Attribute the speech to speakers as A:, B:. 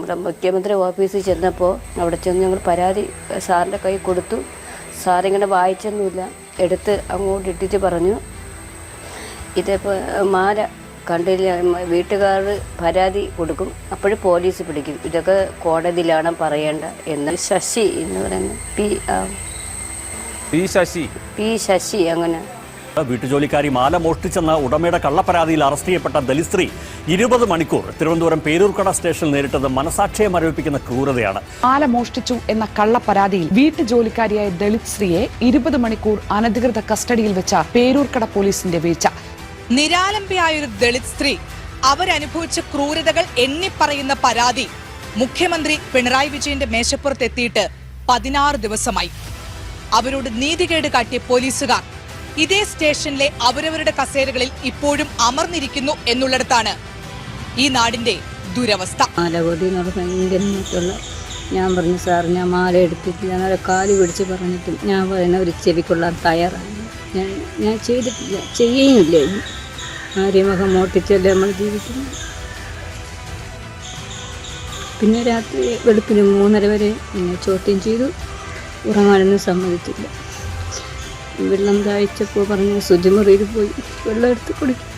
A: നമ്മുടെ മുഖ്യമന്ത്രി ഓഫീസിൽ ചെന്നപ്പോൾ അവിടെ ചെന്ന് ഞങ്ങൾ പരാതി സാറിൻ്റെ കൈ കൊടുത്തു. സാറിങ്ങനെ വായിച്ചൊന്നുമില്ല, എടുത്ത് അങ്ങോട്ട് ഇട്ടിട്ട് പറഞ്ഞു ഇതിപ്പോൾ മാല കണ്ടില്ല, വീട്ടുകാർ പരാതി കൊടുക്കും, അപ്പോഴും പോലീസ് പിടിക്കും, ഇതൊക്കെ കോടതിയിലാണ് പറയേണ്ട എന്ന്. ശശി എന്ന് പറയുന്നത് പി ശശി അങ്ങനെ.
B: വീട്ടുജോലിക്കാരി മാല മോഷ്ടിച്ചെന്ന ഉടമയുടെ കള്ളപ്പരാതിയിൽ അറസ്റ്റ് ചെയ്യപ്പെട്ട ദലിത് സ്ത്രീ 20 മണിക്കൂർ തിരുവനന്തപുരം പേരൂർക്കട സ്റ്റേഷനിൽ നേരിട്ടത് മനസാക്ഷിയെ മരവിപ്പിക്കുന്ന ക്രൂരതയാണ്.
C: മാല മോഷ്ടിച്ചു എന്ന കള്ളപ്പരാതിയിൽ വീട്ടുജോലിക്കാരിയായ ദലിത് സ്ത്രീയെ 20 മണിക്കൂർ അനധികൃത കസ്റ്റഡിയിൽ വെച്ച പേരൂർക്കട പോലീസിന്റെ വീഴ്ച.
D: നിരാലംബയായൊരു ദളിത് സ്ത്രീ അവരനുഭവിച്ച ക്രൂരതകൾ എണ്ണിപ്പറയുന്ന പരാതി മുഖ്യമന്ത്രി പിണറായി വിജയന്റെ മേശപ്പുറത്തെത്തിയിട്ട് 16 ദിവസമായി. അവരോട് നീതികേട് കാട്ടിയ പോലീസുകാർ ഇതേ സ്റ്റേഷനിലെ അവരവരുടെ കസേരകളിൽ ഇപ്പോഴും അമർന്നിരിക്കുന്നു എന്നുള്ളിടത്താണ് ഈ നാടിന്റെ ദുരവസ്ഥ.
A: ഞാൻ പറഞ്ഞു സാർ, ഞാൻ മാല എടുത്തിട്ട് ഞാൻ അവരെ കാല് പിടിച്ച് പറഞ്ഞിട്ടും ഞാൻ പറയുന്ന ഒരു ചെവിക്കൊള്ളാൻ തയ്യാറായി. ഞാൻ ചെയ്തിട്ടില്ല, ചെയ്യുന്നില്ല. ആരെയും മുഖം മോട്ടിച്ചല്ലേ നമ്മൾ ജീവിക്കുന്നു. പിന്നെ രാത്രി വെളുപ്പിന് 3:30 വരെ എന്നെ ചോദ്യം ചെയ്തു. ഉറങ്ങാനൊന്നും സമ്മതിച്ചില്ല. വെള്ളം ദാഹിച്ചപ്പോൾ പറഞ്ഞു ശുചിമുറിയിൽ പോയി വെള്ളം എടുത്ത് കുടിക്കും.